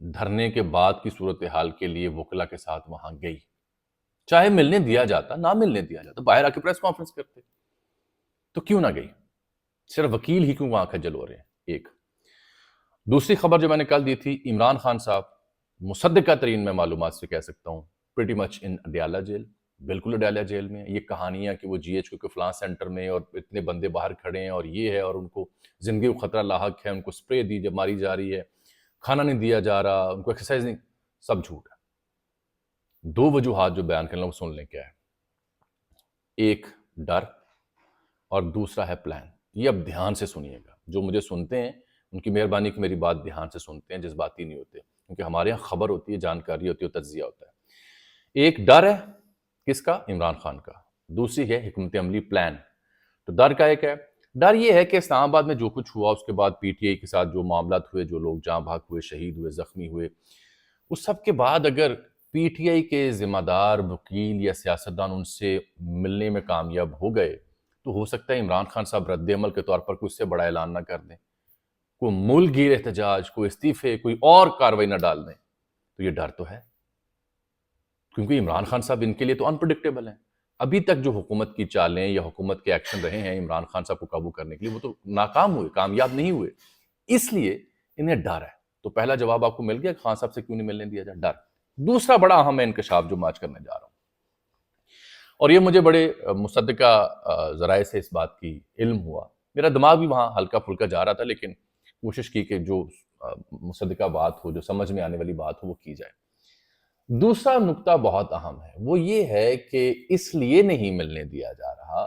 دھرنے کے بعد کی صورتحال کے لیے وکلا کے ساتھ وہاں گئی. چاہے ملنے دیا جاتا، نہ ملنے دیا جاتا، باہر آ کے پریس کانفرنس کرتے، تو کیوں نہ گئی؟ صرف وکیل ہی کیوں وہاں کھجل ہو رہے ہیں؟ ایک دوسری خبر جو میں نے کل دی تھی، عمران خان صاحب مصدقہ ترین میں معلومات سے کہہ سکتا ہوں پریٹی مچ ان اڈیالہ جیل، بالکل اڈیالہ جیل میں. یہ کہانیاں کہ وہ جی ایچ کے فلاں سینٹر میں اور اتنے بندے باہر کھڑے ہیں اور یہ ہے اور ان کو زندگی کو خطرہ لاحق ہے، ان کو سپرے دی جب ماری جا رہی ہے، کھانا نہیں دیا جا رہا، ان کو ایکسرسائز نہیں، سب جھوٹ ہے. دو وجوہات جو بیان کرنا وہ سن لیں کیا ہے. ایک ڈر اور دوسرا ہے پلان. یہ اب دھیان سے سنیے گا، جو مجھے سنتے ہیں ان کی مہربانی کہ میری بات دھیان سے سنتے ہیں، جذباتی نہیں ہوتے، کیونکہ ہمارے یہاں خبر ہوتی ہے، جانکاری ہوتی ہے، تجزیہ ہوتا ہے. ایک ڈر ہے کس کا؟ عمران خان کا. دوسری ہے حکمت عملی پلان. تو ڈر کا ایک ہے، ڈر یہ ہے کہ اسلام آباد میں جو کچھ ہوا، اس کے بعد پی ٹی آئی کے ساتھ جو معاملات ہوئے، جو لوگ جاں بحق ہوئے، شہید ہوئے، زخمی ہوئے، اس سب کے بعد اگر پی ٹی آئی کے ذمہ دار وکیل یا سیاستدان ان سے ملنے میں کامیاب ہو گئے تو ہو سکتا ہے عمران خان صاحب رد عمل کے طور پر کوئی اس سے بڑا اعلان نہ کر دیں، کوئی ملک گیر احتجاج، کوئی استعفے، کوئی اور کاروائی نہ ڈال دیں. تو یہ ڈر تو ہے، کیونکہ عمران خان صاحب ان کے لیے تو انپریڈکٹیبل ہیں. ابھی تک جو حکومت کی چالیں یا حکومت کے ایکشن رہے ہیں عمران خان صاحب کو قابو کرنے کے لیے، وہ تو ناکام ہوئے، کامیاب نہیں ہوئے. اس لیے انہیں ڈر ہے. تو پہلا جواب آپ کو مل گیا کہ خان صاحب سے کیوں نہیں ملنے دیا جائے؟ ڈر. دوسرا بڑا اہم انکشاف جو میں آج کرنے جا رہا ہوں، اور یہ مجھے بڑے مصدقہ ذرائع سے اس بات کی علم ہوا، میرا دماغ بھی وہاں ہلکا پھلکا جا رہا تھا، لیکن کوشش کی کہ جو مصدقہ بات ہو، جو سمجھ میں آنے والی بات ہو، وہ کی جائے. دوسرا نقطہ بہت اہم ہے، وہ یہ ہے کہ اس لیے نہیں ملنے دیا جا رہا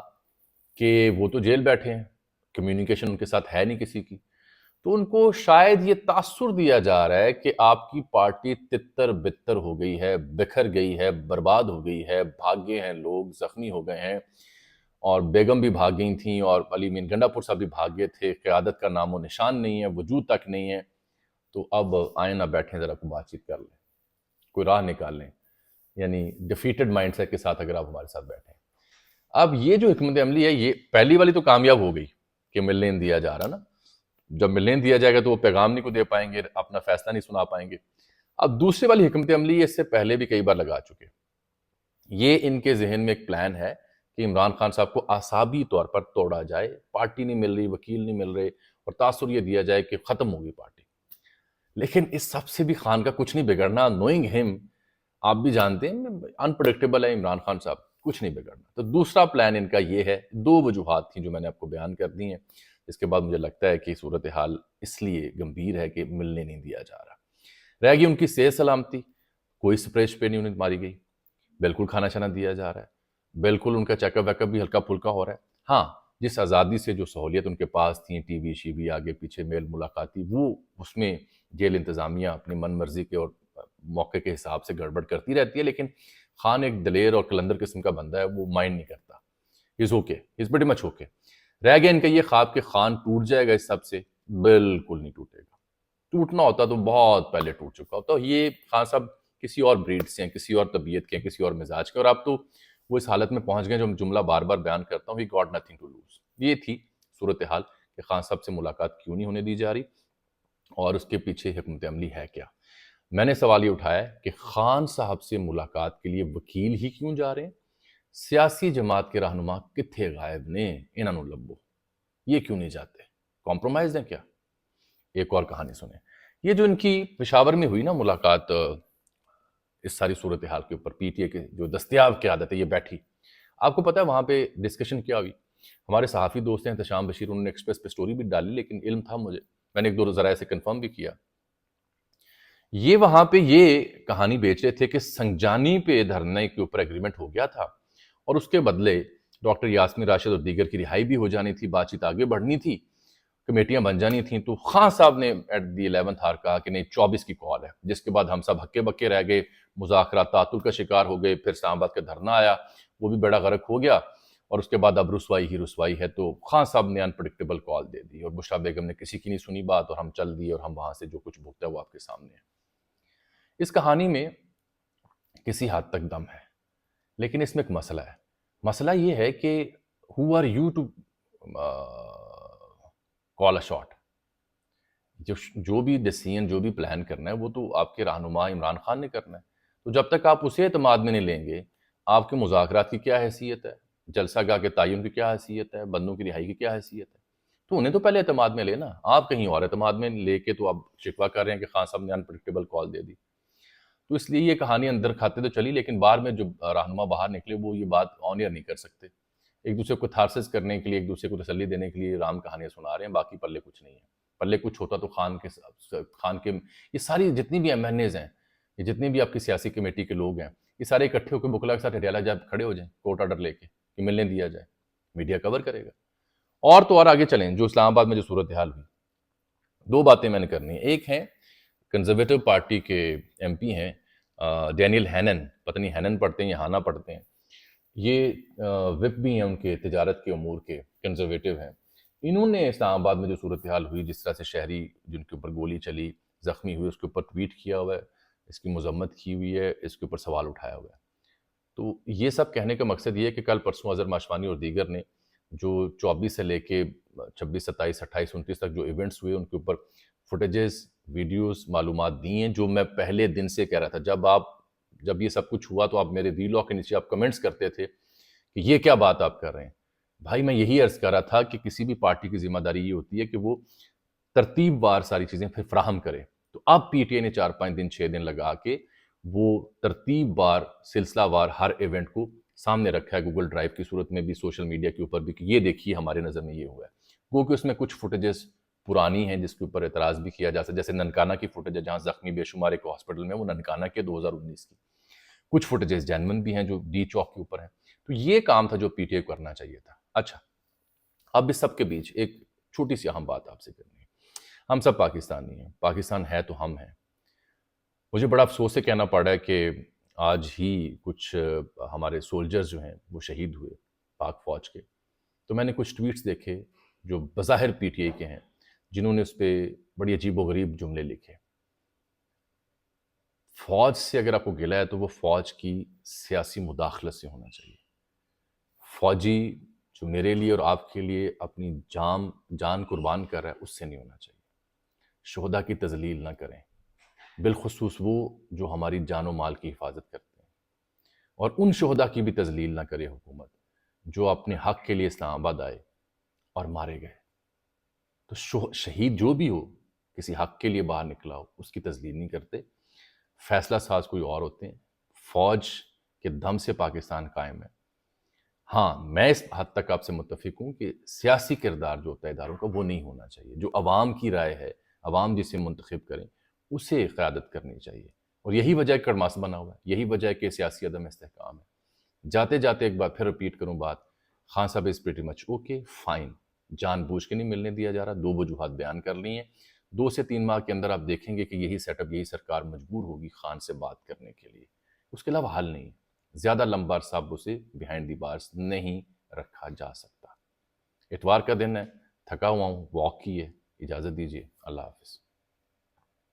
کہ وہ تو جیل بیٹھے ہیں، کمیونیکیشن ان کے ساتھ ہے نہیں کسی کی، تو ان کو شاید یہ تاثر دیا جا رہا ہے کہ آپ کی پارٹی تتر بتر ہو گئی ہے، بکھر گئی ہے، برباد ہو گئی ہے، بھاگ گئے ہیں لوگ، زخمی ہو گئے ہیں، اور بیگم بھی بھاگ گئی تھیں، اور علی مین گنڈا پور صاحب بھی بھاگ گئے تھے، قیادت کا نام و نشان نہیں ہے، وجود تک نہیں ہے. تو اب آئیں نہ بیٹھیں، ذرا کوئی بات چیت کر لیں، کوئی راہ نکال لیں. یعنی ڈیفیٹڈ مائنڈ سیٹ کے ساتھ اگر آپ ہمارے ساتھ بیٹھیں. اب یہ جو حکمت عملی ہے، یہ پہلی والی تو کامیاب ہو گئی کہ ملنے دیا جا رہا نا. جب ملنے دیا جائے گا تو وہ پیغام نہیں کو دے پائیں گے، اپنا فیصلہ نہیں سنا پائیں گے. اب دوسری والی حکمت عملی یہ اس سے پہلے بھی کئی بار لگا چکے. یہ ان کے ذہن میں ایک پلان ہے کہ عمران خان صاحب کو اعصابی طور پر توڑا جائے، پارٹی نہیں مل رہی، وکیل نہیں مل رہے، اور تاثر یہ دیا جائے کہ ختم ہوگی پارٹی. لیکن اس سب سے بھی خان کا کچھ نہیں بگڑنا. نوئنگ ہم، آپ بھی جانتے ہیں انپریڈکٹیبل ہے عمران خان صاحب، کچھ نہیں بگڑنا. تو دوسرا پلان ان کا یہ ہے. دو وجوہات تھیں جو میں نے آپ کو بیان کر دی ہیں. اس کے بعد مجھے لگتا ہے کہ صورتحال اس لیے گمبھیر ہے کہ ملنے نہیں دیا جا رہا. رہ گئی ان کی صحت سلامتی. کوئی سپریش پہ نہیں انہیں ماری گئی، بالکل کھانا چھانا دیا جا رہا ہے، بالکل ان کا چیک اپ ویک اپ بھی ہلکا پھلکا ہو رہا ہے. ہاں، جس آزادی سے جو سہولیت ان کے پاس تھیں، ٹی وی شی وی، آگے پیچھے میل ملاقاتی، وہ اس میں جیل انتظامیہ اپنی من مرضی کے اور موقع کے حساب سے گڑبڑ کرتی رہتی ہے. لیکن خان ایک دلیر اور کلندر قسم کا بندہ ہے، وہ مائنڈ نہیں کرتا. Is okay, is pretty much okay. رہ گیا ان کا یہ خواب کہ خان ٹوٹ جائے گا اس سب سے. بالکل نہیں ٹوٹے گا. ٹوٹنا ہوتا تو بہت پہلے ٹوٹ چکا ہوتا. یہ خان صاحب کسی اور بریڈ سے ہیں، کسی اور طبیعت کے ہیں، کسی اور مزاج کے، اور اب تو وہ اس حالت میں پہنچ گئے جو جملہ بار بار بیان کرتا ہوں، he got nothing to lose. یہ تھی صورتحال کہ خان صاحب سے ملاقات کیوں نہیں ہونے دی جا رہی، اور اس کے پیچھے حکمت عملی ہے کیا. میں نے سوال یہ اٹھایا کہ خان صاحب سے ملاقات کے لیے وکیل ہی کیوں جا رہے ہیں؟ سیاسی جماعت کے رہنما کتھے غائب نے، انہاں نوں لبو، یہ کیوں نہیں جاتے؟ کمپرومائز ہیں کیا؟ ایک اور کہانی سنیں. یہ جو ان کی پشاور میں ہوئی نا ملاقات، اس ساری صورتحال کے اوپر پی ٹی اے کے جو دستیاب قیادت ہے یہ بیٹھی، آپ کو پتہ ہے وہاں پہ ڈسکشن کیا ہوئی؟ ہمارے صحافی دوست ہیں احتشام بشیر، انہوں نے ایکسپریس پہ سٹوری بھی ڈالی، لیکن علم تھا مجھے، میں نے ایک دو ذرائع سے کنفرم بھی کیا. یہ وہاں پہ یہ کہانی بیچ رہے تھے کہ سنجانی پہ دھرنے کے اوپر ایگریمنٹ ہو گیا تھا، اور اس کے بدلے ڈاکٹر یاسمین راشد اور دیگر کی رہائی بھی ہو جانی تھی، بات چیت آگے بڑھنی تھی، کمیٹیاں بن جانی تھیں. تو خان صاحب نے ایٹ دی 11th آور کہا کہ نہیں 24 کی کال ہے، جس کے بعد ہم سب ہکے بکے رہ گئے، مذاکرات تعطل کا شکار ہو گئے. پھر اسلام آباد کا دھرنا آیا، وہ بھی بیڑا غرق ہو گیا، اور اس کے بعد اب رسوائی ہی رسوائی ہے. تو خان صاحب نے انپریڈکٹیبل کال دے دی، اور بشریٰ بیگم نے کسی کی نہیں سنی بات، اور ہم چل دیے، اور ہم وہاں سے جو کچھ بھگتا ہے وہ آپ کے سامنے ہے. اس کہانی میں کسی حد تک دم ہے، لیکن اس میں ایک مسئلہ ہے. مسئلہ یہ ہے کہ who are you to call a shot؟ جو بھی ڈیسیژن جو بھی پلان کرنا ہے وہ تو آپ کے رہنما عمران خان نے کرنا ہے. تو جب تک آپ اسے اعتماد میں نہیں لیں گے، آپ کے مذاکرات کی کیا حیثیت ہے، جلسہ گاہ کے تعین کی کیا حیثیت ہے، بندوں کی رہائی کی کیا حیثیت ہے. تو انہیں تو پہلے اعتماد میں لینا. آپ کہیں اور اعتماد میں لے کے تو آپ شکوہ کر رہے ہیں کہ خان صاحب نے انپریڈکٹیبل کال دے دی. تو اس لیے یہ کہانی اندر کھاتے تو چلی، لیکن بعد میں جو رہنما باہر نکلے وہ یہ بات آن ایئر نہیں کر سکتے. ایک دوسرے کو تھارسس کرنے کے لیے، ایک دوسرے کو تسلی دینے کے لیے رام کہانیاں سنا رہے ہیں، باقی پلے کچھ نہیں ہے. پلے کچھ ہوتا تو خان کے یہ ساری جتنی بھی ایم این ایز ہیں، یہ جتنی بھی آپ کی سیاسی کمیٹی کے لوگ ہیں، یہ سارے اکٹھے ہو کے بکلا کے ساتھ ہٹیالہ جب کھڑے ہو جائیں کورٹ آرڈر لے کے کہ ملنے دیا جائے، میڈیا کور کرے گا. اور تو اور آگے چلیں، جو اسلام آباد میں جو صورتحال ہوئی، دو باتیں میں نے کرنی ہیں. ایک ہیں کنزرویٹو پارٹی کے ایم پی ہیں ڈینیل ہینن، پتہ نہیں ہینن پڑھتے ہیں یا ہانا پڑھتے ہیں، یہ وپ بھی ہیں ان کے تجارت کے امور کے، کنزرویٹو ہیں. انہوں نے اسلام آباد میں جو صورتحال ہوئی، جس طرح سے شہری جن کے اوپر گولی چلی، زخمی ہوئے، اس کے اوپر ٹویٹ کیا ہوا ہے، اس کی مذمت کی ہوئی ہے، اس کے اوپر سوال اٹھایا ہوا ہے. تو یہ سب کہنے کا مقصد یہ ہے کہ کل پرسوں اظہر ماشوانی اور دیگر نے جو 24 سے لے کے 26 27 28 29 تک جو ایونٹس ہوئے، ان کے اوپر فوٹیجز، ویڈیوز، معلومات دی ہیں. جو میں پہلے دن سے کہہ رہا تھا، جب یہ سب کچھ ہوا تو آپ میرے ویلاگ کے نیچے آپ کمنٹس کرتے تھے کہ یہ کیا بات آپ کر رہے ہیں. بھائی میں یہی عرض کر رہا تھا کہ کسی بھی پارٹی کی ذمہ داری یہ ہوتی ہے کہ وہ ترتیب وار ساری چیزیں پھر فراہم کرے. تو اب پی ٹی آئی نے 4-5 دن 6 دن لگا کے وہ ترتیب وار، سلسلہ وار ہر ایونٹ کو سامنے رکھا ہے، گوگل ڈرائیو کی صورت میں بھی، سوشل میڈیا کے اوپر بھی، کہ یہ دیکھیے ہمارے نظر میں یہ ہوا ہے. گو کہ اس میں کچھ فوٹیجز پرانی ہیں جس کے اوپر اعتراض بھی کیا جا سکتا ہے، جیسے ننکانہ کی فوٹیج ہے جہاں زخمی بے شمار ایک ہاسپٹل میں، وہ ننکانہ کے 2019 کی. کچھ فوٹیجز جینون بھی ہیں جو ڈی چوک کے اوپر ہیں. تو یہ کام تھا جو پی ٹی آئی کو کرنا چاہیے تھا. اچھا، اب اس سب کے بیچ ایک چھوٹی سی اہم بات آپ سے کرنی ہے. ہم سب پاکستانی ہیں، پاکستان ہے تو ہم ہیں. مجھے بڑا افسوس سے کہنا پڑ رہا ہے کہ آج ہی کچھ ہمارے سولجرز جو ہیں وہ شہید ہوئے پاک فوج کے. تو میں نے کچھ ٹویٹس دیکھے جو بظاہر پی ٹی آئی کے ہیں، جنہوں نے اس پہ بڑی عجیب و غریب جملے لکھے. فوج سے اگر آپ کو گلہ ہے تو وہ فوج کی سیاسی مداخلت سے ہونا چاہیے. فوجی جو میرے لیے اور آپ کے لیے اپنی جان قربان کر رہا ہے، اس سے نہیں ہونا چاہیے. شہداء کی تذلیل نہ کریں، بالخصوص وہ جو ہماری جان و مال کی حفاظت کرتے ہیں. اور ان شہداء کی بھی تذلیل نہ کرے حکومت جو اپنے حق کے لیے اسلام آباد آئے اور مارے گئے. تو شہید جو بھی ہو، کسی حق کے لیے باہر نکلا ہو، اس کی تذلیل نہیں کرتے. فیصلہ ساز کوئی اور ہوتے ہیں. فوج کے دم سے پاکستان قائم ہے. ہاں، میں اس حد تک آپ سے متفق ہوں کہ سیاسی کردار جو ہوتا ہے اداروں کا، وہ نہیں ہونا چاہیے. جو عوام کی رائے ہے، عوام جسے منتخب کریں، اسے قیادت کرنی چاہیے. اور یہی وجہ ہے کہ کڑماس بنا ہوا ہے، یہی وجہ ہے کہ سیاسی عدم استحکام ہے. جاتے جاتے ایک بار پھر رپیٹ کروں بات، خان صاحب is pretty much okay fine. جان بوجھ کے نہیں ملنے دیا جا رہا. 2 وجوہات بیان کر لی ہیں. 2 سے 3 ماہ کے اندر آپ دیکھیں گے کہ یہی سیٹ اپ، یہی سرکار مجبور ہوگی خان سے بات کرنے کے لیے. اس کے علاوہ حل نہیں. زیادہ لمبا عرصہ اسے بیہائنڈ دی بارس نہیں رکھا جا سکتا. اتوار کا دن ہے، تھکا ہوا ہوں، واک کی ہے. اجازت دیجیے، اللہ حافظ.